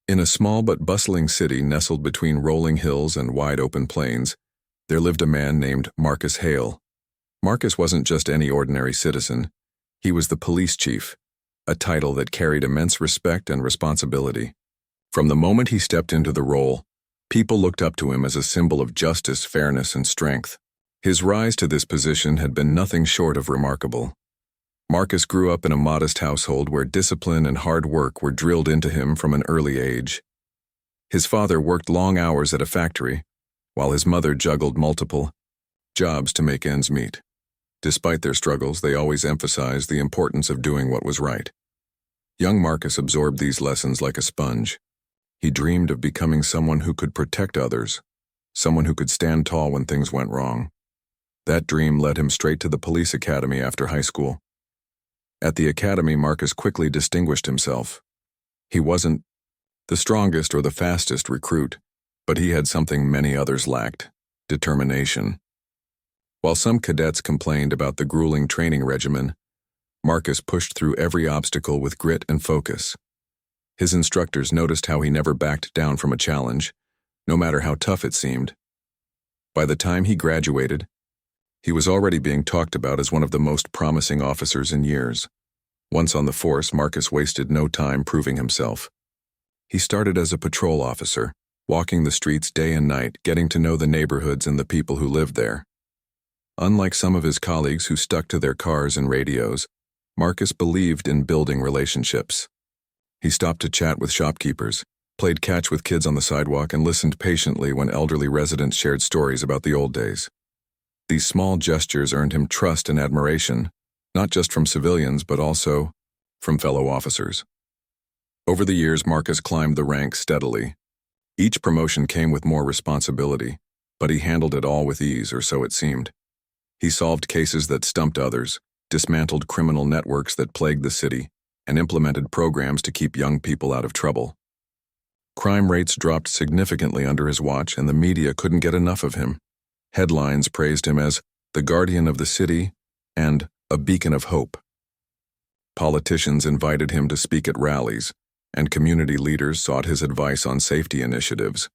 In a small but bustling city nestled between rolling hills and wide-open plains, there lived a man named Marcus Hale. Marcus wasn't just any ordinary citizen. He was the police chief, a title that carried immense respect and responsibility. From the moment he stepped into the role, people looked up to him as a symbol of justice, fairness, and strength. His rise to this position had been nothing short of remarkable. Marcus grew up in a modest household where discipline and hard work were drilled into him from an early age. His father worked long hours at a factory, while his mother juggled multiple jobs to make ends meet. Despite their struggles, they always emphasized the importance of doing what was right. Young Marcus absorbed these lessons like a sponge. He dreamed of becoming someone who could protect others, someone who could stand tall when things went wrong. That dream led him straight to the police academy after high school. At the academy, Marcus quickly distinguished himself. He wasn't the strongest or the fastest recruit, but he had something many others lacked: determination. While some cadets complained about the grueling training regimen, Marcus pushed through every obstacle with grit and focus. His instructors noticed how he never backed down from a challenge, no matter how tough it seemed. By the time he graduated, he was already being talked about as one of the most promising officers in years. Once on the force, Marcus wasted no time proving himself. He started as a patrol officer, walking the streets day and night, getting to know the neighborhoods and the people who lived there. Unlike some of his colleagues who stuck to their cars and radios, Marcus believed in building relationships. He stopped to chat with shopkeepers, played catch with kids on the sidewalk, and listened patiently when elderly residents shared stories about the old days. These small gestures earned him trust and admiration, not just from civilians but also from fellow officers. Over the years, Marcus climbed the ranks steadily. Each promotion came with more responsibility, but he handled it all with ease, or so it seemed. He solved cases that stumped others, dismantled criminal networks that plagued the city, and implemented programs to keep young people out of trouble. Crime rates dropped significantly under his watch, and the media couldn't get enough of him. Headlines praised him as the guardian of the city and a beacon of hope. Politicians invited him to speak at rallies, and community leaders sought his advice on safety initiatives.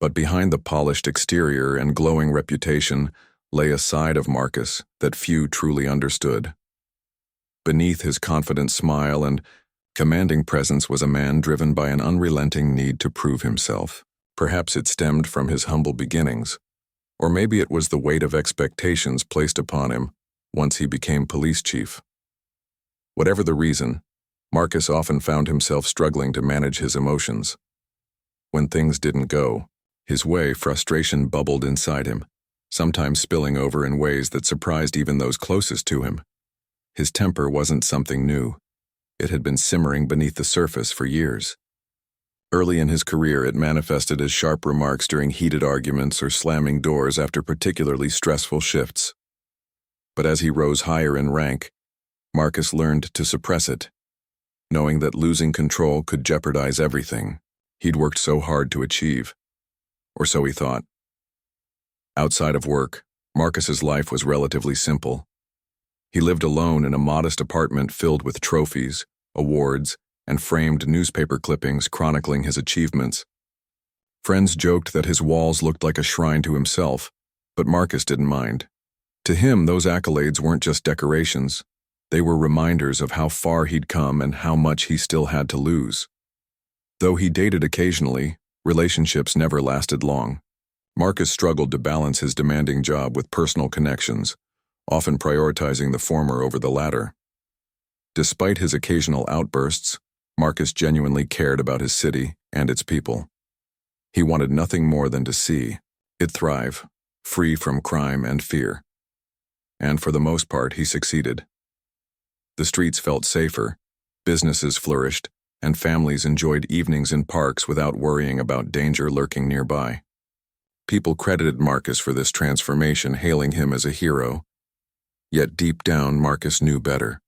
But behind the polished exterior and glowing reputation lay a side of Marcus that few truly understood. Beneath his confident smile and commanding presence was a man driven by an unrelenting need to prove himself. Perhaps it stemmed from his humble beginnings, or maybe it was the weight of expectations placed upon him once he became police chief. Whatever the reason, Marcus often found himself struggling to manage his emotions. When things didn't go his way, frustration bubbled inside him, sometimes spilling over in ways that surprised even those closest to him. His temper wasn't something new. It had been simmering beneath the surface for years. Early in his career, it manifested as sharp remarks during heated arguments or slamming doors after particularly stressful shifts. But as he rose higher in rank, Marcus learned to suppress it, knowing that losing control could jeopardize everything he'd worked so hard to achieve. Or so he thought. Outside of work, Marcus's life was relatively simple. He lived alone in a modest apartment filled with trophies, awards, and framed newspaper clippings chronicling his achievements. Friends joked that his walls looked like a shrine to himself, but Marcus didn't mind. To him, those accolades weren't just decorations. They were reminders of how far he'd come and how much he still had to lose. Though he dated occasionally, relationships never lasted long. Marcus struggled to balance his demanding job with personal connections, often prioritizing the former over the latter. Despite his occasional outbursts, Marcus genuinely cared about his city and its people. He wanted nothing more than to see it thrive, free from crime and fear. And for the most part, he succeeded. The streets felt safer, businesses flourished, and families enjoyed evenings in parks without worrying about danger lurking nearby. People credited Marcus for this transformation, hailing him as a hero. Yet deep down, Marcus knew better.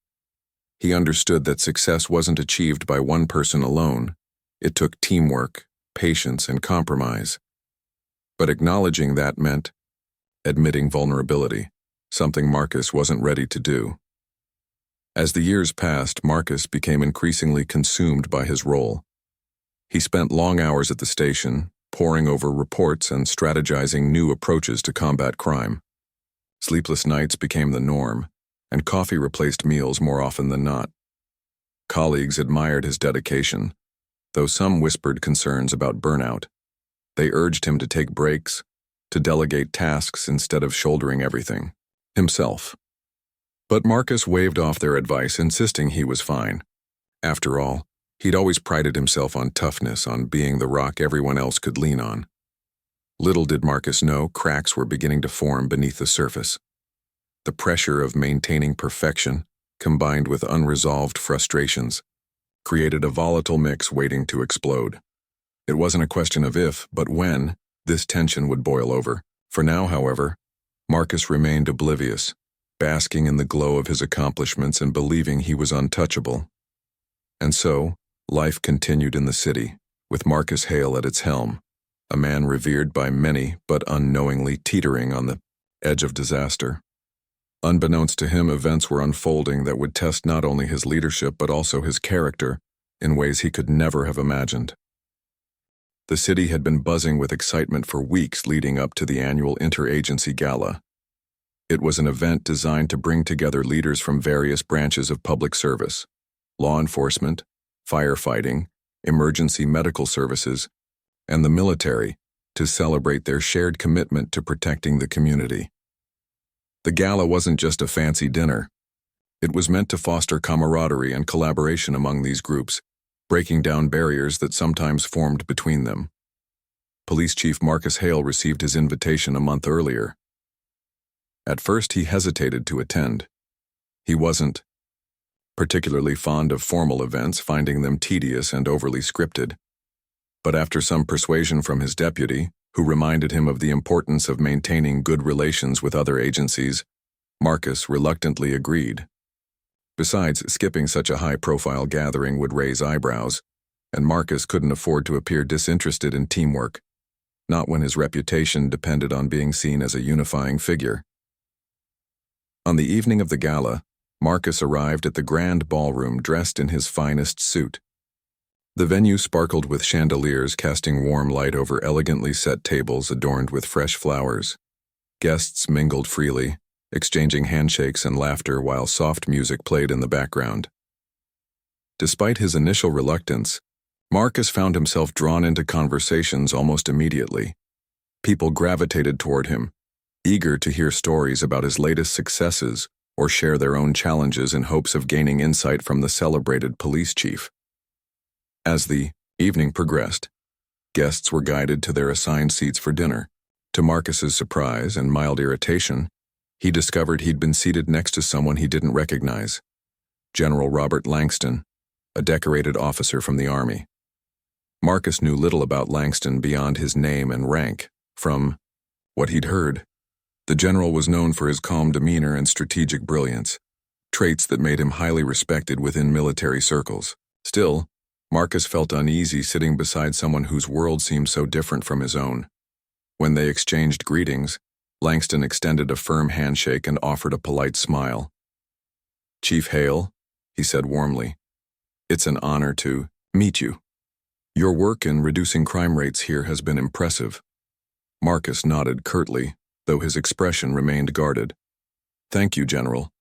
He understood that success wasn't achieved by one person alone. It took teamwork, patience, and compromise. But acknowledging that meant admitting vulnerability, something Marcus wasn't ready to do. As the years passed, Marcus became increasingly consumed by his role. He spent long hours at the station, poring over reports and strategizing new approaches to combat crime. Sleepless nights became the norm, and coffee replaced meals more often than not. Colleagues admired his dedication, though some whispered concerns about burnout. They urged him to take breaks, to delegate tasks instead of shouldering everything himself. But Marcus waved off their advice, insisting he was fine. After all, he'd always prided himself on toughness, on being the rock everyone else could lean on. Little did Marcus know cracks were beginning to form beneath the surface. The pressure of maintaining perfection, combined with unresolved frustrations, created a volatile mix waiting to explode. It wasn't a question of if, but when, this tension would boil over. For now, however, Marcus remained oblivious, basking in the glow of his accomplishments and believing he was untouchable. And so, life continued in the city, with Marcus Hale at its helm, a man revered by many but unknowingly teetering on the edge of disaster. Unbeknownst to him, events were unfolding that would test not only his leadership but also his character in ways he could never have imagined. The city had been buzzing with excitement for weeks leading up to the annual Interagency Gala. It was an event designed to bring together leaders from various branches of public service, law enforcement, firefighting, emergency medical services, and the military, to celebrate their shared commitment to protecting the community. The gala wasn't just a fancy dinner. It was meant to foster camaraderie and collaboration among these groups, breaking down barriers that sometimes formed between them. Police Chief Marcus Hale received his invitation a month earlier. At first, he hesitated to attend. He wasn't particularly fond of formal events, finding them tedious and overly scripted. But after some persuasion from his deputy, who reminded him of the importance of maintaining good relations with other agencies, Marcus reluctantly agreed. Besides, skipping such a high-profile gathering would raise eyebrows, and Marcus couldn't afford to appear disinterested in teamwork, not when his reputation depended on being seen as a unifying figure. On the evening of the gala, Marcus arrived at the grand ballroom dressed in his finest suit. The venue sparkled with chandeliers casting warm light over elegantly set tables adorned with fresh flowers. Guests mingled freely, exchanging handshakes and laughter while soft music played in the background. Despite his initial reluctance, Marcus found himself drawn into conversations almost immediately. People gravitated toward him, eager to hear stories about his latest successes or share their own challenges in hopes of gaining insight from the celebrated police chief. As the evening progressed, guests were guided to their assigned seats for dinner. To Marcus's surprise and mild irritation, he discovered he'd been seated next to someone he didn't recognize, General Robert Langston, a decorated officer from the Army. Marcus knew little about Langston beyond his name and rank. From what he'd heard, the general was known for his calm demeanor and strategic brilliance, traits that made him highly respected within military circles. Still, Marcus felt uneasy sitting beside someone whose world seemed so different from his own. When they exchanged greetings, Langston extended a firm handshake and offered a polite smile. "Chief Hale," he said warmly, "it's an honor to meet you. Your work in reducing crime rates here has been impressive." Marcus nodded curtly, though his expression remained guarded. "Thank you, General.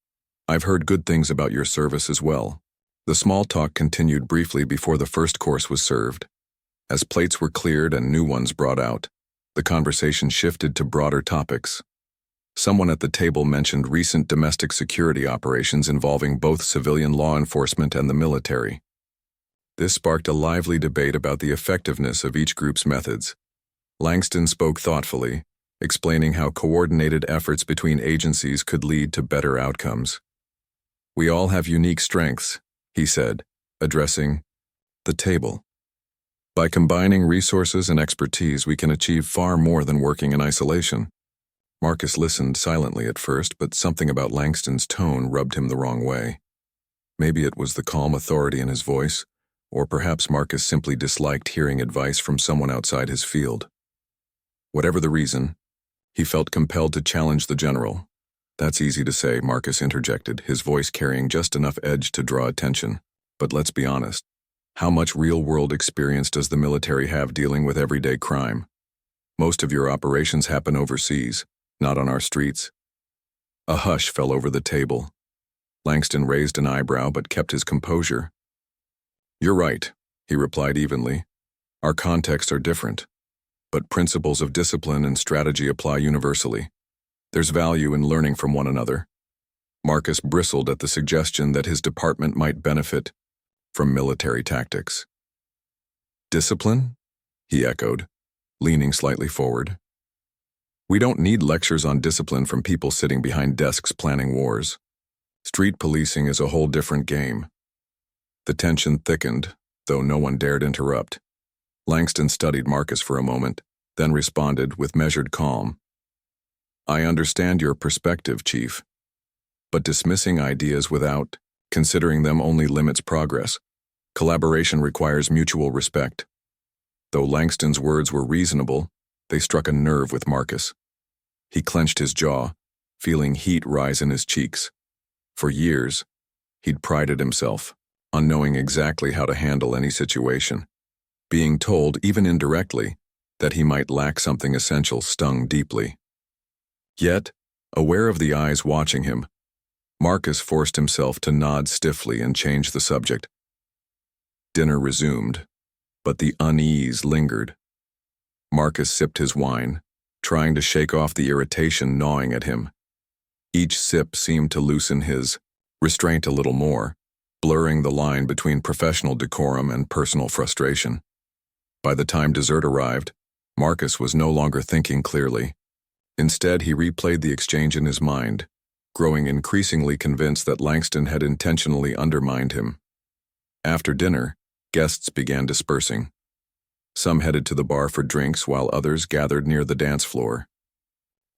I've heard good things about your service as well." The small talk continued briefly before the first course was served. As plates were cleared and new ones brought out, the conversation shifted to broader topics. Someone at the table mentioned recent domestic security operations involving both civilian law enforcement and the military. This sparked a lively debate about the effectiveness of each group's methods. Langston spoke thoughtfully, explaining how coordinated efforts between agencies could lead to better outcomes. "We all have unique strengths," he said, addressing the table. "By combining resources and expertise, we can achieve far more than working in isolation." Marcus listened silently at first, but something about Langston's tone rubbed him the wrong way. Maybe it was the calm authority in his voice, or perhaps Marcus simply disliked hearing advice from someone outside his field. Whatever the reason, he felt compelled to challenge the general. "That's easy to say," Marcus interjected, his voice carrying just enough edge to draw attention. "But let's be honest. How much real-world experience does the military have dealing with everyday crime? Most of your operations happen overseas, not on our streets. A hush fell over the table. Langston raised an eyebrow but kept his composure. You're right, he replied evenly. Our contexts are different, but principles of discipline and strategy apply universally. There's value in learning from one another. Marcus bristled at the suggestion that his department might benefit from military tactics. Discipline? He echoed, leaning slightly forward. We don't need lectures on discipline from people sitting behind desks planning wars. Street policing is a whole different game. The tension thickened, though no one dared interrupt. Langston studied Marcus for a moment, then responded with measured calm. I understand your perspective, Chief, but dismissing ideas without considering them only limits progress. Collaboration requires mutual respect. Though Langston's words were reasonable, they struck a nerve with Marcus. He clenched his jaw, feeling heat rise in his cheeks. For years, he'd prided himself on knowing exactly how to handle any situation. Being told, even indirectly, that he might lack something essential stung deeply. Yet, aware of the eyes watching him, Marcus forced himself to nod stiffly and change the subject. Dinner resumed, but the unease lingered. Marcus sipped his wine, trying to shake off the irritation gnawing at him. Each sip seemed to loosen his restraint a little more, blurring the line between professional decorum and personal frustration. By the time dessert arrived, Marcus was no longer thinking clearly. Instead, he replayed the exchange in his mind, growing increasingly convinced that Langston had intentionally undermined him. After dinner, guests began dispersing. Some headed to the bar for drinks while others gathered near the dance floor.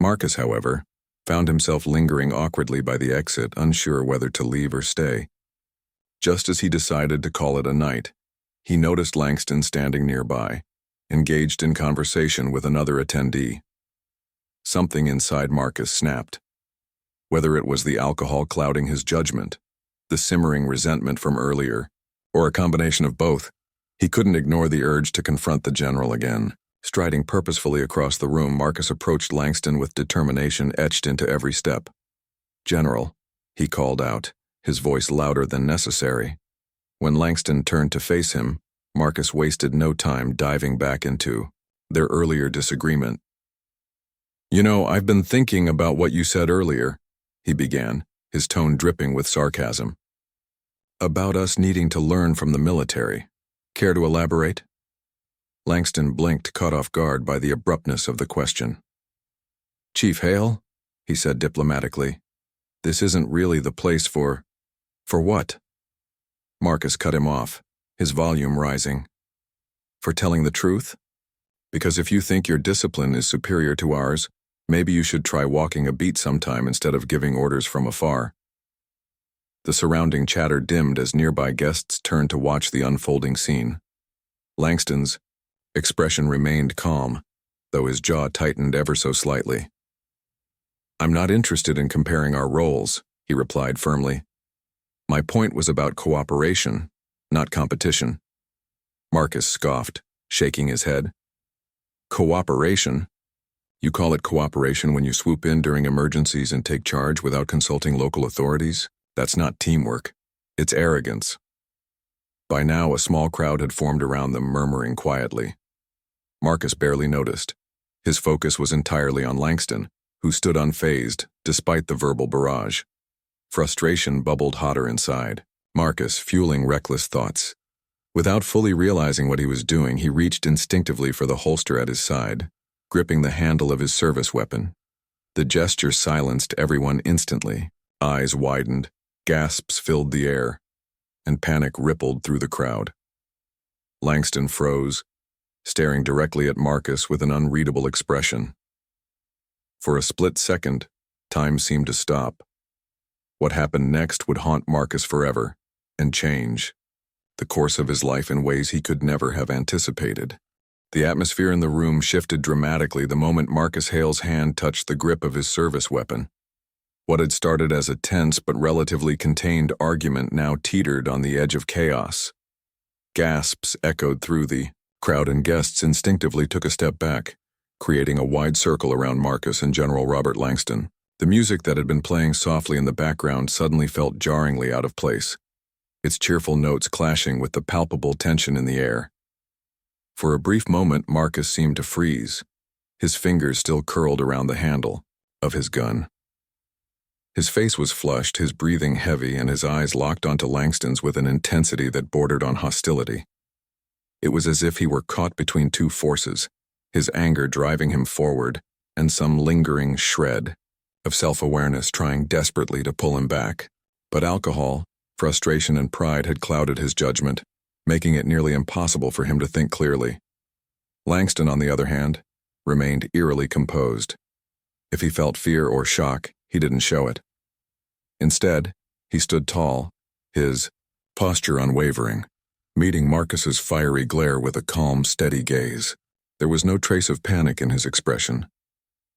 Marcus, however, found himself lingering awkwardly by the exit, unsure whether to leave or stay. Just as he decided to call it a night, he noticed Langston standing nearby, engaged in conversation with another attendee. Something inside Marcus snapped. Whether it was the alcohol clouding his judgment, the simmering resentment from earlier, or a combination of both, he couldn't ignore the urge to confront the general again. Striding purposefully across the room, Marcus approached Langston with determination etched into every step. "General," he called out, his voice louder than necessary. When Langston turned to face him, Marcus wasted no time diving back into their earlier disagreement. "You know, I've been thinking about what you said earlier," he began, his tone dripping with sarcasm. "About us needing to learn from the military. Care to elaborate?" Langston blinked, caught off guard by the abruptness of the question. "Chief Hale," he said diplomatically, "this isn't really the place for what?" Marcus cut him off, his volume rising. "For telling the truth? Because if you think your discipline is superior to ours, maybe you should try walking a beat sometime instead of giving orders from afar." The surrounding chatter dimmed as nearby guests turned to watch the unfolding scene. Langston's expression remained calm, though his jaw tightened ever so slightly. "I'm not interested in comparing our roles," he replied firmly. "My point was about cooperation, not competition." Marcus scoffed, shaking his head. "Cooperation? You call it cooperation when you swoop in during emergencies and take charge without consulting local authorities? That's not teamwork. It's arrogance." By now, a small crowd had formed around them, murmuring quietly. Marcus barely noticed. His focus was entirely on Langston, who stood unfazed, despite the verbal barrage. Frustration bubbled hotter inside, Marcus fueling reckless thoughts. Without fully realizing what he was doing, he reached instinctively for the holster at his side, gripping the handle of his service weapon. The gesture silenced everyone instantly. Eyes widened, gasps filled the air, and panic rippled through the crowd. Langston froze, staring directly at Marcus with an unreadable expression. For a split second, time seemed to stop. What happened next would haunt Marcus forever, and change the course of his life in ways he could never have anticipated. The atmosphere in the room shifted dramatically the moment Marcus Hale's hand touched the grip of his service weapon. What had started as a tense but relatively contained argument now teetered on the edge of chaos. Gasps echoed through the crowd and guests instinctively took a step back, creating a wide circle around Marcus and General Robert Langston. The music that had been playing softly in the background suddenly felt jarringly out of place, its cheerful notes clashing with the palpable tension in the air. For a brief moment, Marcus seemed to freeze, his fingers still curled around the handle of his gun. His face was flushed, his breathing heavy, and his eyes locked onto Langston's with an intensity that bordered on hostility. It was as if he were caught between two forces, his anger driving him forward, and some lingering shred of self-awareness trying desperately to pull him back. But alcohol, frustration, and pride had clouded his judgment, making it nearly impossible for him to think clearly. Langston, on the other hand, remained eerily composed. If he felt fear or shock, he didn't show it. Instead, he stood tall, his posture unwavering, meeting Marcus's fiery glare with a calm, steady gaze. There was no trace of panic in his expression,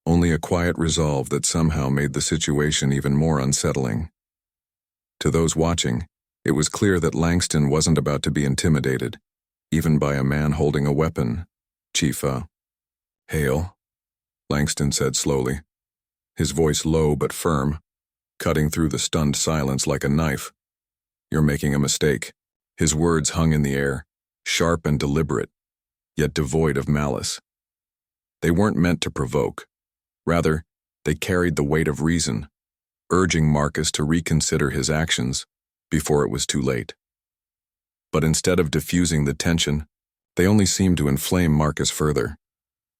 only a quiet resolve that somehow made the situation even more unsettling. To those watching, it was clear that Langston wasn't about to be intimidated, even by a man holding a weapon. "Chief, Hale," Langston said slowly, his voice low but firm, cutting through the stunned silence like a knife. "You're making a mistake." His words hung in the air, sharp and deliberate, yet devoid of malice. They weren't meant to provoke. Rather, they carried the weight of reason, urging Marcus to reconsider his actions before it was too late. But instead of diffusing the tension, they only seemed to inflame Marcus further.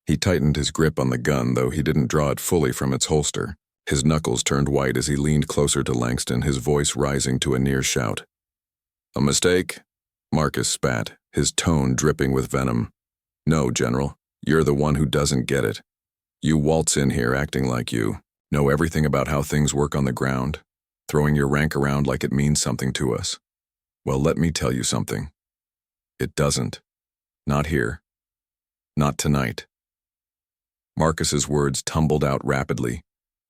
He tightened his grip on the gun, though he didn't draw it fully from its holster. His knuckles turned white as he leaned closer to Langston, his voice rising to a near shout. "A mistake?" Marcus spat, his tone dripping with venom. "No, General, you're the one who doesn't get it. You waltz in here acting like you know everything about how things work on the ground, throwing your rank around like it means something to us. Well, let me tell you something. It doesn't. Not here. Not tonight." Marcus's words tumbled out rapidly,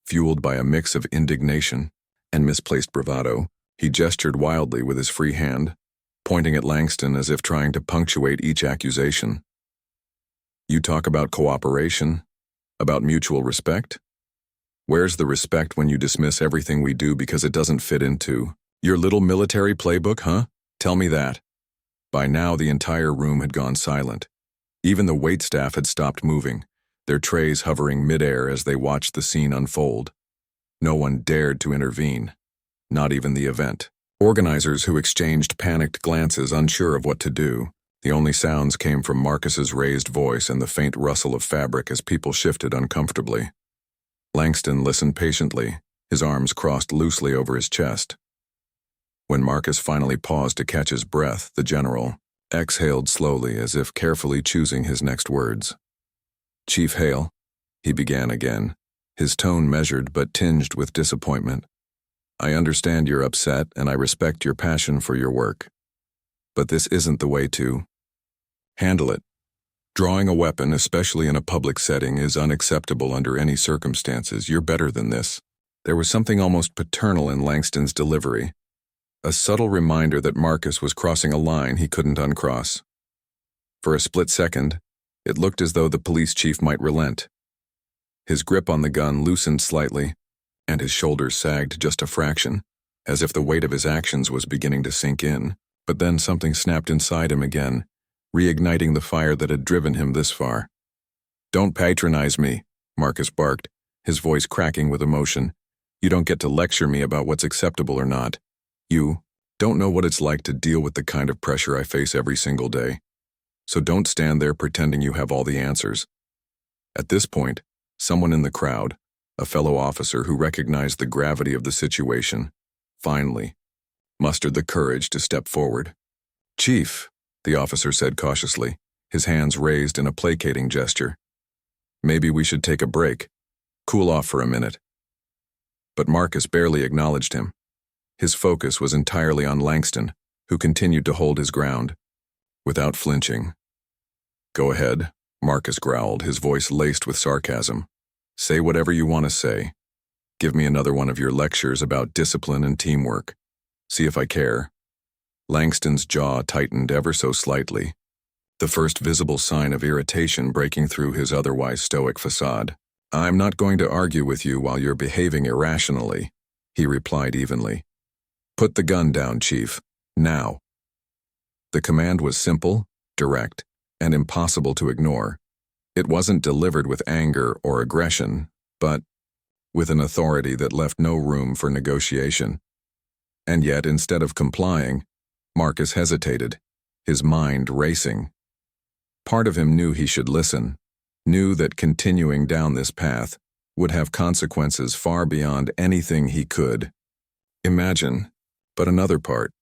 fueled by a mix of indignation and misplaced bravado. He gestured wildly with his free hand, pointing at Langston as if trying to punctuate each accusation. "You talk about cooperation, about mutual respect? Where's the respect when you dismiss everything we do because it doesn't fit into your little military playbook, huh? Tell me that." By now, the entire room had gone silent. Even the waitstaff had stopped moving, their trays hovering midair as they watched the scene unfold. No one dared to intervene, not even the event organizers, who exchanged panicked glances, unsure of what to do. The only sounds came from Marcus's raised voice and the faint rustle of fabric as people shifted uncomfortably. Langston listened patiently, his arms crossed loosely over his chest. When Marcus finally paused to catch his breath, the general exhaled slowly, as if carefully choosing his next words. "Chief Hale," he began again, his tone measured but tinged with disappointment. "I understand you're upset, and I respect your passion for your work. But this isn't the way to handle it. Drawing a weapon, especially in a public setting, is unacceptable under any circumstances. You're better than this." There was something almost paternal in Langston's delivery, a subtle reminder that Marcus was crossing a line he couldn't uncross. For a split second, it looked as though the police chief might relent. His grip on the gun loosened slightly, and his shoulders sagged just a fraction, as if the weight of his actions was beginning to sink in. But then something snapped inside him again, reigniting the fire that had driven him this far. "Don't patronize me," Marcus barked, his voice cracking with emotion. "You don't get to lecture me about what's acceptable or not. You don't know what it's like to deal with the kind of pressure I face every single day. So don't stand there pretending you have all the answers." At this point, someone in the crowd, a fellow officer who recognized the gravity of the situation, finally mustered the courage to step forward. "Chief," the officer said cautiously, his hands raised in a placating gesture. "Maybe we should take a break. Cool off for a minute." But Marcus barely acknowledged him. His focus was entirely on Langston, who continued to hold his ground, without flinching. "Go ahead," Marcus growled, his voice laced with sarcasm. "Say whatever you want to say. Give me another one of your lectures about discipline and teamwork. See if I care." Langston's jaw tightened ever so slightly, the first visible sign of irritation breaking through his otherwise stoic facade. "I'm not going to argue with you while you're behaving irrationally," he replied evenly. "Put the gun down, Chief. Now." The command was simple, direct, and impossible to ignore. It wasn't delivered with anger or aggression, but with an authority that left no room for negotiation. And yet, instead of complying, Marcus hesitated, his mind racing. Part of him knew he should listen, knew that continuing down this path would have consequences far beyond anything he could imagine, but another part,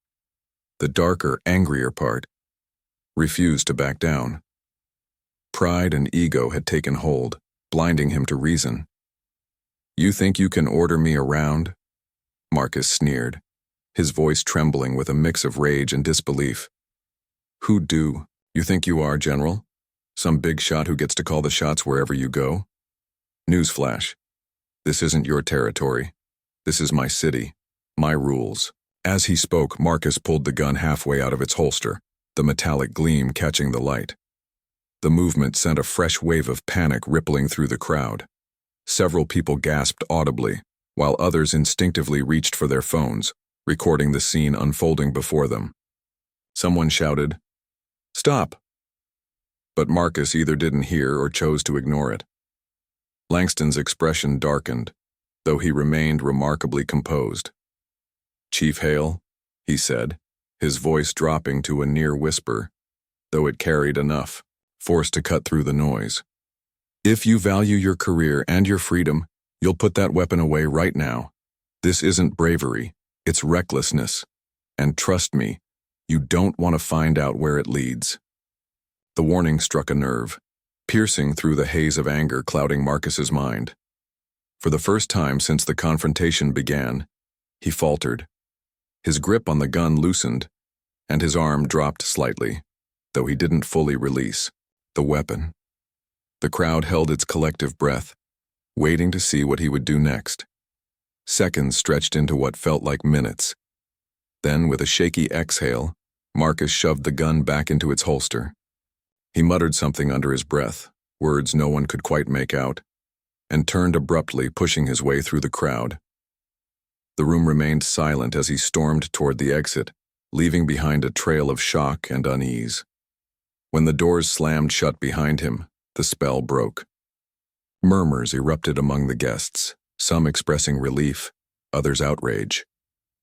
the darker, angrier part, refused to back down. Pride and ego had taken hold, blinding him to reason. "You think you can order me around?" Marcus sneered, his voice trembling with a mix of rage and disbelief. "Who do you think you are, General? Some big shot who gets to call the shots wherever you go? Newsflash. This isn't your territory. This is my city, my rules." As he spoke, Marcus pulled the gun halfway out of its holster, the metallic gleam catching the light. The movement sent a fresh wave of panic rippling through the crowd. Several people gasped audibly, while others instinctively reached for their phones, recording the scene unfolding before them. Someone shouted, "Stop!" But Marcus either didn't hear or chose to ignore it. Langston's expression darkened, though he remained remarkably composed. "Chief Hale," he said, his voice dropping to a near whisper, though it carried enough, forced to cut through the noise. "If you value your career and your freedom, you'll put that weapon away right now. This isn't bravery, it's recklessness. And trust me, you don't want to find out where it leads." The warning struck a nerve, piercing through the haze of anger clouding Marcus's mind. For the first time since the confrontation began, he faltered. His grip on the gun loosened, and his arm dropped slightly, though he didn't fully release the weapon. The crowd held its collective breath, waiting to see what he would do next. Seconds stretched into what felt like minutes. Then, with a shaky exhale, Marcus shoved the gun back into its holster. He muttered something under his breath, words no one could quite make out, and turned abruptly, pushing his way through the crowd. The room remained silent as he stormed toward the exit, leaving behind a trail of shock and unease. When the doors slammed shut behind him, the spell broke. Murmurs erupted among the guests, some expressing relief, others outrage.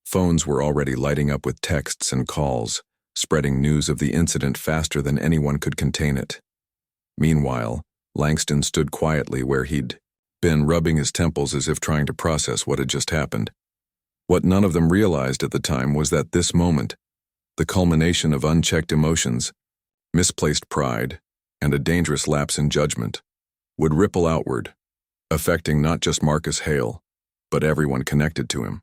Phones were already lighting up with texts and calls, spreading news of the incident faster than anyone could contain it. Meanwhile, Langston stood quietly where he'd been, rubbing his temples as if trying to process what had just happened. What none of them realized at the time was that this moment, the culmination of unchecked emotions, misplaced pride, and a dangerous lapse in judgment, would ripple outward, affecting not just Marcus Hale, but everyone connected to him.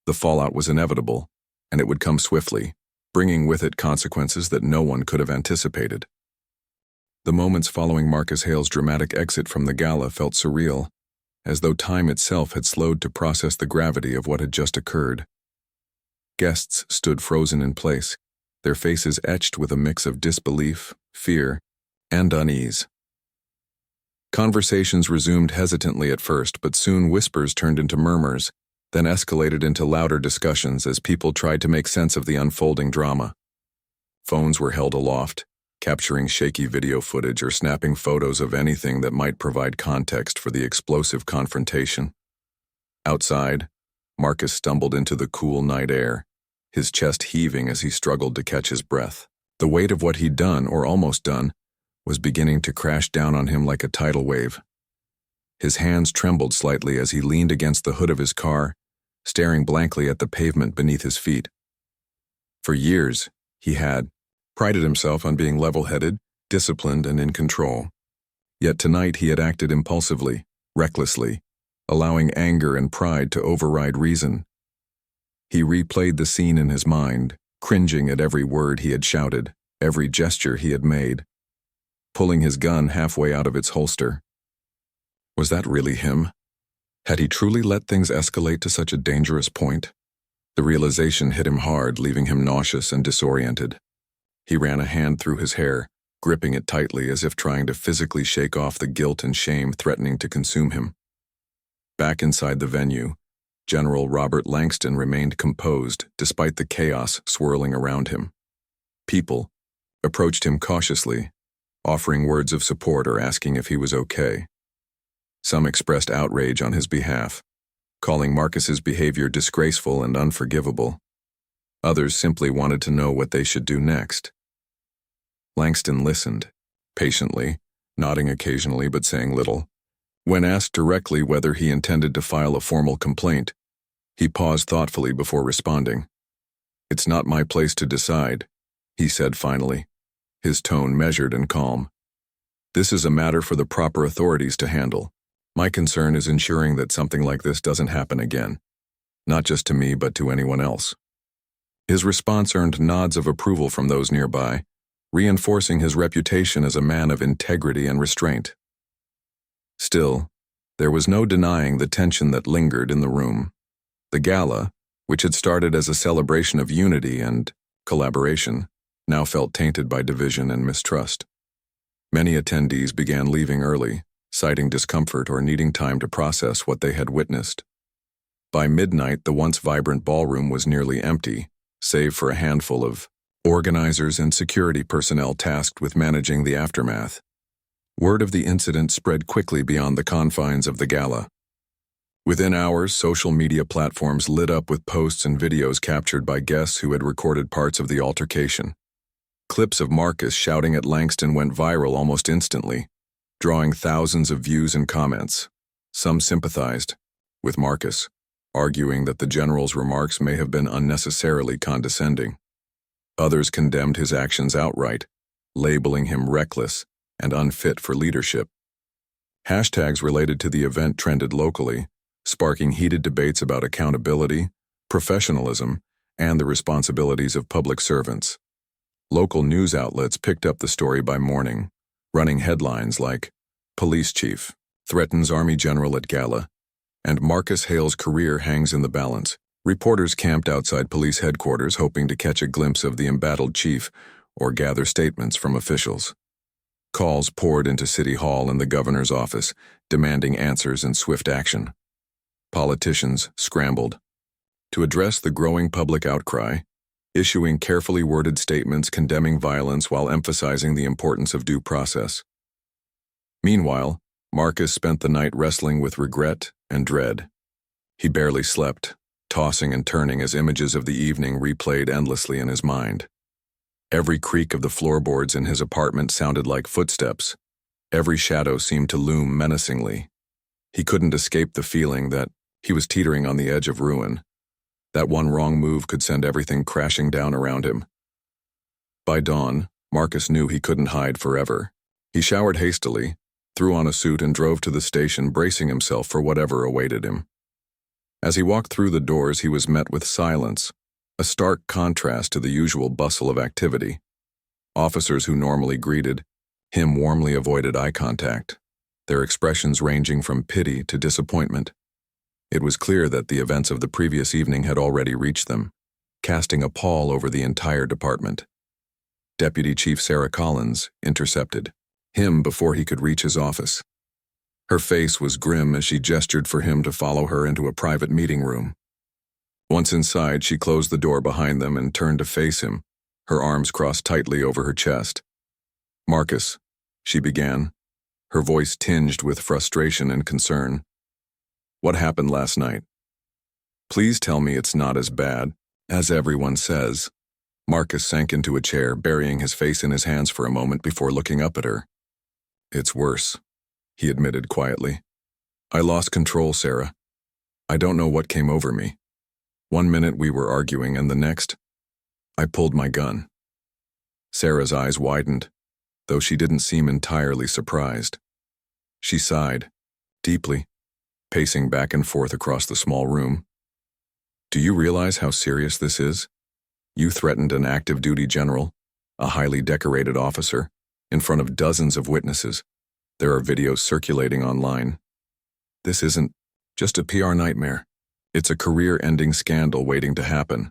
The fallout was inevitable, and it would come swiftly, bringing with it consequences that no one could have anticipated. The moments following Marcus Hale's dramatic exit from the gala felt surreal, as though time itself had slowed to process the gravity of what had just occurred. Guests stood frozen in place, their faces etched with a mix of disbelief, fear, and unease. Conversations resumed hesitantly at first, but soon whispers turned into murmurs, then escalated into louder discussions as people tried to make sense of the unfolding drama. Phones were held aloft, capturing shaky video footage or snapping photos of anything that might provide context for the explosive confrontation. Outside, Marcus stumbled into the cool night air, his chest heaving as he struggled to catch his breath. The weight of what he'd done, or almost done, was beginning to crash down on him like a tidal wave. His hands trembled slightly as he leaned against the hood of his car, staring blankly at the pavement beneath his feet. For years, he had prided himself on being level-headed, disciplined, and in control. Yet tonight he had acted impulsively, recklessly, allowing anger and pride to override reason. He replayed the scene in his mind, cringing at every word he had shouted, every gesture he had made, pulling his gun halfway out of its holster. Was that really him? Had he truly let things escalate to such a dangerous point? The realization hit him hard, leaving him nauseous and disoriented. He ran a hand through his hair, gripping it tightly as if trying to physically shake off the guilt and shame threatening to consume him. Back inside the venue, General Robert Langston remained composed despite the chaos swirling around him. People approached him cautiously, offering words of support or asking if he was okay. Some expressed outrage on his behalf, calling Marcus's behavior disgraceful and unforgivable. Others simply wanted to know what they should do next. Langston listened, patiently, nodding occasionally but saying little. When asked directly whether he intended to file a formal complaint, he paused thoughtfully before responding. "It's not my place to decide," he said finally, his tone measured and calm. "This is a matter for the proper authorities to handle. My concern is ensuring that something like this doesn't happen again, not just to me but to anyone else." His response earned nods of approval from those nearby, reinforcing his reputation as a man of integrity and restraint. Still, there was no denying the tension that lingered in the room. The gala, which had started as a celebration of unity and collaboration, now felt tainted by division and mistrust. Many attendees began leaving early, citing discomfort or needing time to process what they had witnessed. By midnight, the once vibrant ballroom was nearly empty, save for a handful of organizers and security personnel tasked with managing the aftermath. Word of the incident spread quickly beyond the confines of the gala. Within hours, social media platforms lit up with posts and videos captured by guests who had recorded parts of the altercation. Clips of Marcus shouting at Langston went viral almost instantly, drawing thousands of views and comments. Some sympathized with Marcus, arguing that the general's remarks may have been unnecessarily condescending. Others condemned his actions outright, labeling him reckless and unfit for leadership. Hashtags related to the event trended locally, sparking heated debates about accountability, professionalism, and the responsibilities of public servants. Local news outlets picked up the story by morning, running headlines like, "Police Chief Threatens Army General at Gala," and "Marcus Hale's Career Hangs in the Balance." Reporters camped outside police headquarters hoping to catch a glimpse of the embattled chief or gather statements from officials. Calls poured into City Hall and the governor's office, demanding answers and swift action. Politicians scrambled to address the growing public outcry, issuing carefully worded statements condemning violence while emphasizing the importance of due process. Meanwhile, Marcus spent the night wrestling with regret and dread. He barely slept, tossing and turning as images of the evening replayed endlessly in his mind. Every creak of the floorboards in his apartment sounded like footsteps. Every shadow seemed to loom menacingly. He couldn't escape the feeling that he was teetering on the edge of ruin. That one wrong move could send everything crashing down around him. By dawn, Marcus knew he couldn't hide forever. He showered hastily, threw on a suit and drove to the station, bracing himself for whatever awaited him. As he walked through the doors, he was met with silence, a stark contrast to the usual bustle of activity. Officers who normally greeted him warmly avoided eye contact, their expressions ranging from pity to disappointment. It was clear that the events of the previous evening had already reached them, casting a pall over the entire department. Deputy Chief Sarah Collins intercepted him before he could reach his office. Her face was grim as she gestured for him to follow her into a private meeting room. Once inside, she closed the door behind them and turned to face him, her arms crossed tightly over her chest. "Marcus," she began, her voice tinged with frustration and concern. "What happened last night? Please tell me it's not as bad as everyone says." Marcus sank into a chair, burying his face in his hands for a moment before looking up at her. "It's worse," he admitted quietly. "I lost control, Sarah. I don't know what came over me. One minute we were arguing and the next, I pulled my gun." Sarah's eyes widened, though she didn't seem entirely surprised. She sighed, deeply, pacing back and forth across the small room. "Do you realize how serious this is? You threatened an active duty general, a highly decorated officer, in front of dozens of witnesses. There are videos circulating online. This isn't just a PR nightmare. It's a career-ending scandal waiting to happen.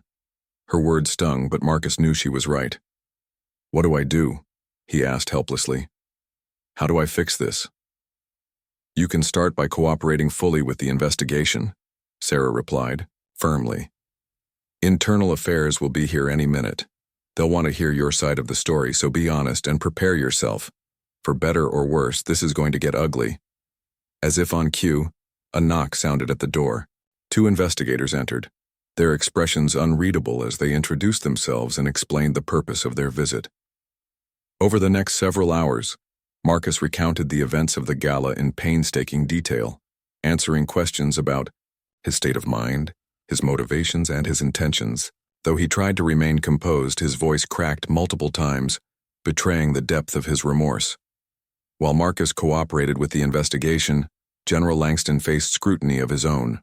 Her words stung, but Marcus knew she was right. What do I do? He asked helplessly. How do I fix this? You can start by cooperating fully with the investigation, Sarah replied, firmly. Internal Affairs will be here any minute. They'll want to hear your side of the story, so be honest and prepare yourself. For better or worse, this is going to get ugly. As if on cue, a knock sounded at the door. 2 investigators entered, their expressions unreadable as they introduced themselves and explained the purpose of their visit. Over the next several hours, Marcus recounted the events of the gala in painstaking detail, answering questions about his state of mind, his motivations, and his intentions. Though he tried to remain composed, his voice cracked multiple times, betraying the depth of his remorse. While Marcus cooperated with the investigation, General Langston faced scrutiny of his own.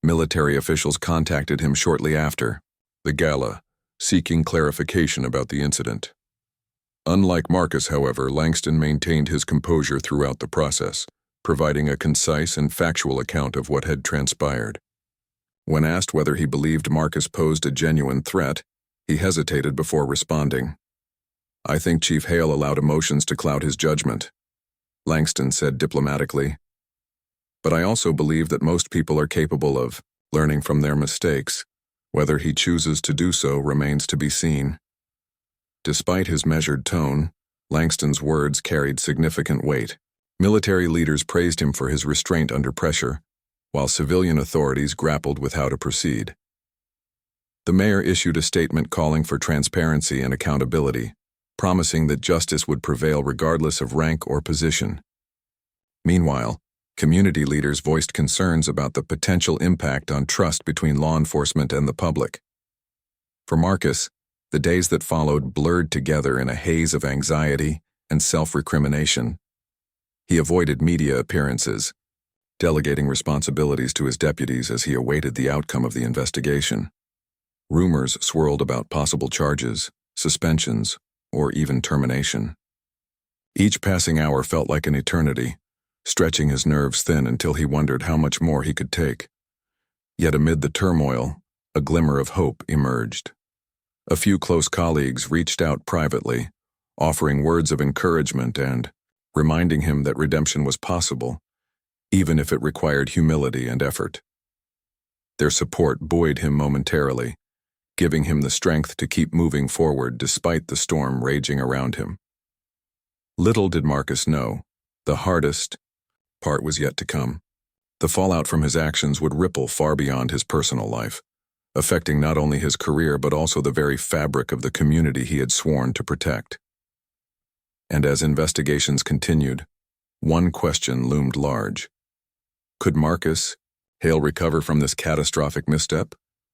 Military officials contacted him shortly after the gala, seeking clarification about the incident. Unlike Marcus, however, Langston maintained his composure throughout the process, providing a concise and factual account of what had transpired. When asked whether he believed Marcus posed a genuine threat, he hesitated before responding. I think Chief Hale allowed emotions to cloud his judgment, Langston said diplomatically. But I also believe that most people are capable of learning from their mistakes. Whether he chooses to do so remains to be seen. Despite his measured tone, Langston's words carried significant weight. Military leaders praised him for his restraint under pressure, while civilian authorities grappled with how to proceed. The mayor issued a statement calling for transparency and accountability, promising that justice would prevail regardless of rank or position. Meanwhile, community leaders voiced concerns about the potential impact on trust between law enforcement and the public. For Marcus, the days that followed blurred together in a haze of anxiety and self-recrimination. He avoided media appearances, delegating responsibilities to his deputies as he awaited the outcome of the investigation. Rumors swirled about possible charges, suspensions, or even termination. Each passing hour felt like an eternity, stretching his nerves thin until he wondered how much more he could take. Yet amid the turmoil, a glimmer of hope emerged. A few close colleagues reached out privately, offering words of encouragement and reminding him that redemption was possible, even if it required humility and effort. Their support buoyed him momentarily, giving him the strength to keep moving forward despite the storm raging around him. Little did Marcus know, the hardest part was yet to come. The fallout from his actions would ripple far beyond his personal life, affecting not only his career but also the very fabric of the community he had sworn to protect. And as investigations continued, one question loomed large. Could Marcus Hale recover from this catastrophic misstep,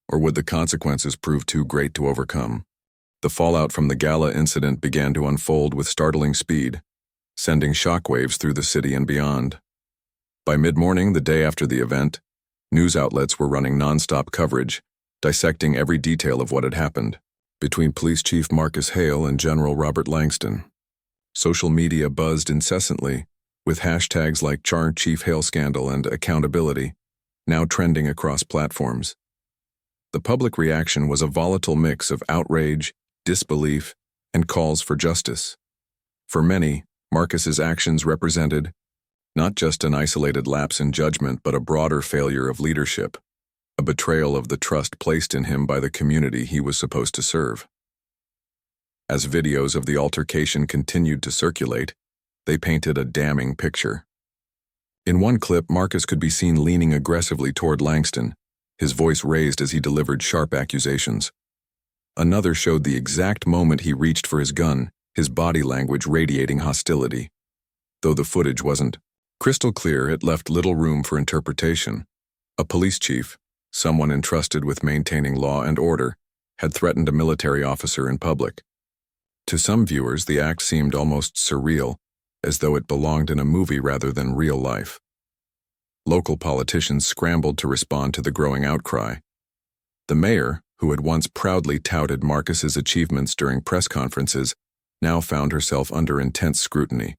or would the consequences prove too great to overcome? The fallout from the gala incident began to unfold with startling speed, sending shockwaves through the city and beyond. By mid-morning, the day after the event, news outlets were running non-stop coverage, dissecting every detail of what had happened. Between Police Chief Marcus Hale and General Robert Langston, social media buzzed incessantly, with hashtags like Chief Hale Scandal and Accountability now trending across platforms. The public reaction was a volatile mix of outrage, disbelief, and calls for justice. For many, Marcus's actions represented not just an isolated lapse in judgment but a broader failure of leadership, a betrayal of the trust placed in him by the community he was supposed to serve. As videos of the altercation continued to circulate, they painted a damning picture. In one clip, Marcus could be seen leaning aggressively toward Langston, his voice raised as he delivered sharp accusations. Another showed the exact moment he reached for his gun, his body language radiating hostility. Though the footage wasn't crystal clear, it left little room for interpretation. A police chief, someone entrusted with maintaining law and order, had threatened a military officer in public. To some viewers, the act seemed almost surreal, as though it belonged in a movie rather than real life. Local politicians scrambled to respond to the growing outcry. The mayor, who had once proudly touted Marcus's achievements during press conferences, now found herself under intense scrutiny.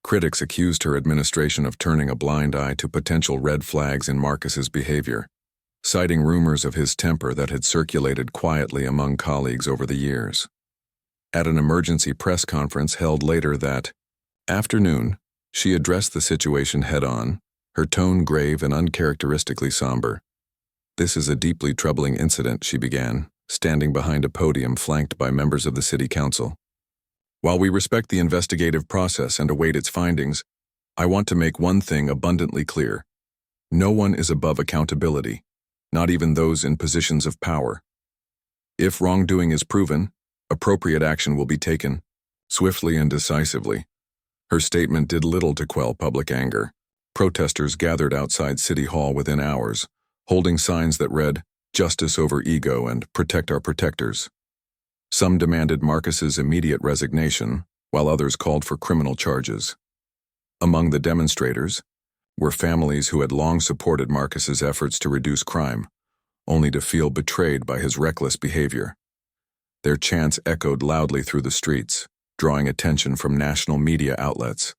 Critics accused her administration of turning a blind eye to potential red flags in Marcus's behavior. citing rumors of his temper that had circulated quietly among colleagues over the years. At an emergency press conference held later that afternoon, she addressed the situation head-on, her tone grave and uncharacteristically somber. "This is a deeply troubling incident," she began, standing behind a podium flanked by members of the city council. "While we respect the investigative process and await its findings, I want to make one thing abundantly clear. No one is above accountability, not even those in positions of power. If wrongdoing is proven, appropriate action will be taken, swiftly and decisively." Her statement did little to quell public anger. Protesters gathered outside City Hall within hours, holding signs that read, "Justice over ego" and "Protect our protectors." Some demanded Marcus's immediate resignation, while others called for criminal charges. Among the demonstrators were families who had long supported Marcus's efforts to reduce crime, only to feel betrayed by his reckless behavior. Their chants echoed loudly through the streets, drawing attention from national media outlets.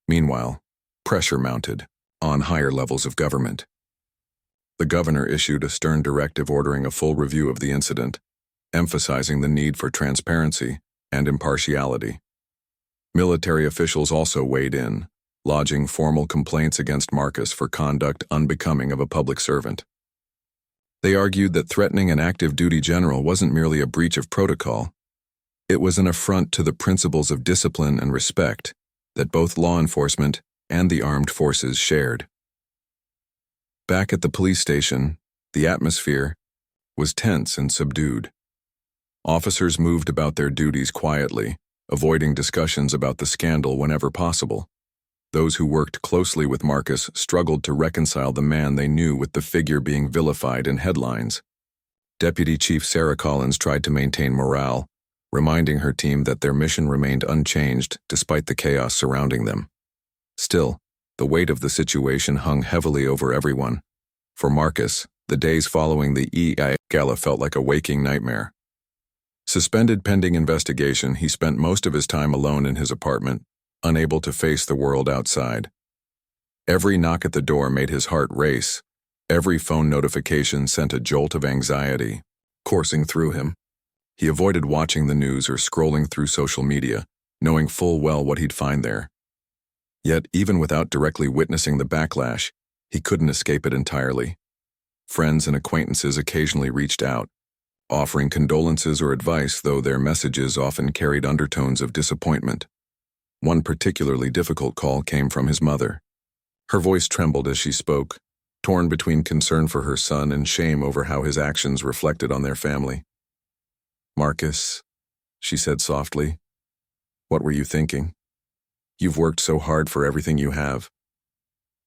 Meanwhile, pressure mounted on higher levels of government. The governor issued a stern directive ordering a full review of the incident, emphasizing the need for transparency and impartiality. Military officials also weighed in, lodging formal complaints against Marcus for conduct unbecoming of a public servant. They argued that threatening an active duty general wasn't merely a breach of protocol. It was an affront to the principles of discipline and respect that both law enforcement and the armed forces shared. Back at the police station, the atmosphere was tense and subdued. Officers moved about their duties quietly, avoiding discussions about the scandal whenever possible. Those who worked closely with Marcus struggled to reconcile the man they knew with the figure being vilified in headlines. Deputy Chief Sarah Collins tried to maintain morale, reminding her team that their mission remained unchanged despite the chaos surrounding them. Still, the weight of the situation hung heavily over everyone. For Marcus, the days following the EI Gala felt like a waking nightmare. Suspended pending investigation, he spent most of his time alone in his apartment, unable to face the world outside. Every knock at the door made his heart race. Every phone notification sent a jolt of anxiety coursing through him. He avoided watching the news or scrolling through social media, knowing full well what he'd find there. Yet, even without directly witnessing the backlash, he couldn't escape it entirely. Friends and acquaintances occasionally reached out, offering condolences or advice, though their messages often carried undertones of disappointment. One particularly difficult call came from his mother. Her voice trembled as she spoke, torn between concern for her son and shame over how his actions reflected on their family. "Marcus," she said softly, "what were you thinking? You've worked so hard for everything you have.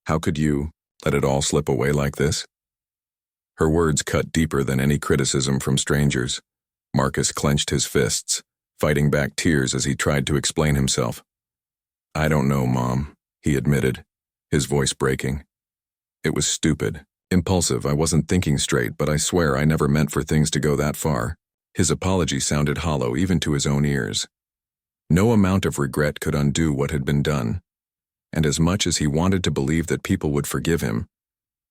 How could you let it all slip away like this?" Her words cut deeper than any criticism from strangers. Marcus clenched his fists, fighting back tears as he tried to explain himself. "I don't know, Mom," he admitted, his voice breaking. "It was stupid, impulsive. I wasn't thinking straight, but I swear I never meant for things to go that far." His apology sounded hollow even to his own ears. No amount of regret could undo what had been done. And as much as he wanted to believe that people would forgive him,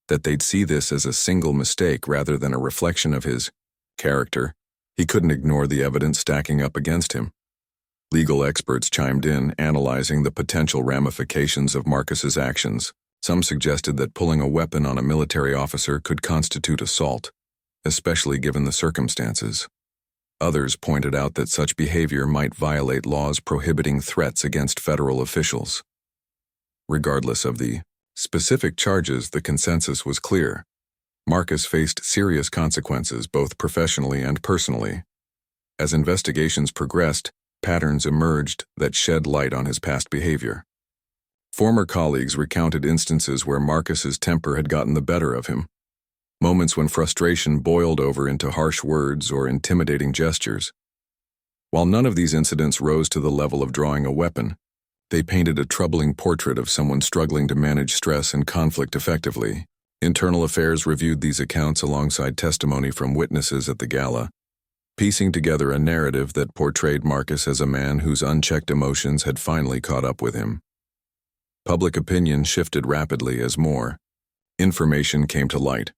that they'd see this as a single mistake rather than a reflection of his character, he couldn't ignore the evidence stacking up against him. Legal experts chimed in, analyzing the potential ramifications of Marcus's actions. Some suggested that pulling a weapon on a military officer could constitute assault, especially given the circumstances. Others pointed out that such behavior might violate laws prohibiting threats against federal officials. Regardless of the specific charges, the consensus was clear. Marcus faced serious consequences both professionally and personally. As investigations progressed, patterns emerged that shed light on his past behavior. Former colleagues recounted instances where Marcus's temper had gotten the better of him, moments when frustration boiled over into harsh words or intimidating gestures. While none of these incidents rose to the level of drawing a weapon, they painted a troubling portrait of someone struggling to manage stress and conflict effectively. Internal Affairs reviewed these accounts alongside testimony from witnesses at the gala, piecing together a narrative that portrayed Marcus as a man whose unchecked emotions had finally caught up with him. Public opinion shifted rapidly as more information came to light.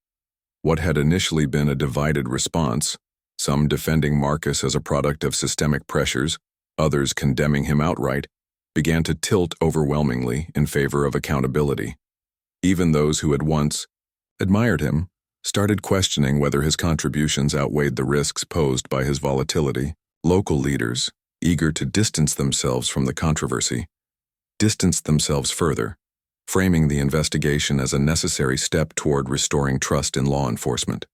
What had initially been a divided response, some defending Marcus as a product of systemic pressures, others condemning him outright, began to tilt overwhelmingly in favor of accountability. Even those who had once admired him started questioning whether his contributions outweighed the risks posed by his volatility. Local leaders, eager to distance themselves from the controversy, distanced themselves further, framing the investigation as a necessary step toward restoring trust in law enforcement.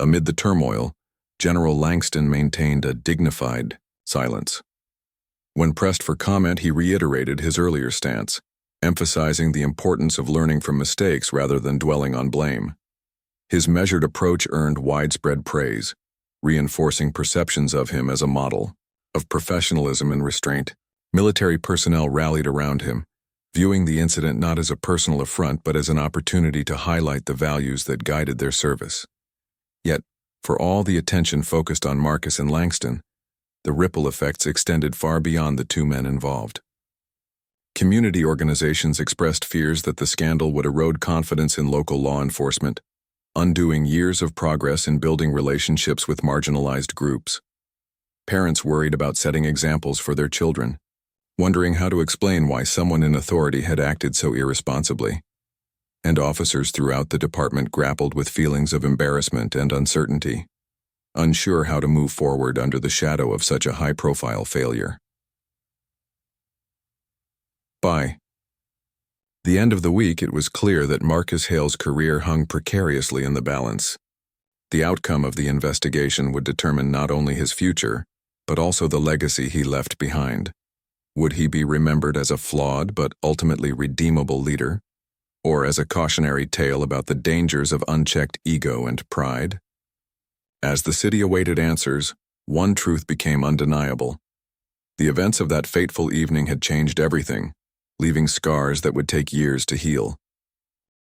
Amid the turmoil, General Langston maintained a dignified silence. When pressed for comment, he reiterated his earlier stance, emphasizing the importance of learning from mistakes rather than dwelling on blame. His measured approach earned widespread praise, reinforcing perceptions of him as a model of professionalism and restraint. Military personnel rallied around him, viewing the incident not as a personal affront but as an opportunity to highlight the values that guided their service. Yet, for all the attention focused on Marcus and Langston, the ripple effects extended far beyond the two men involved. Community organizations expressed fears that the scandal would erode confidence in local law enforcement, undoing years of progress in building relationships with marginalized groups. Parents worried about setting examples for their children, wondering how to explain why someone in authority had acted so irresponsibly. And officers throughout the department grappled with feelings of embarrassment and uncertainty, unsure how to move forward under the shadow of such a high-profile failure. By the end of the week, it was clear that Marcus Hale's career hung precariously in the balance. The outcome of the investigation would determine not only his future, but also the legacy he left behind. Would he be remembered as a flawed but ultimately redeemable leader, or as a cautionary tale about the dangers of unchecked ego and pride? As the city awaited answers, one truth became undeniable. The events of that fateful evening had changed everything, leaving scars that would take years to heal.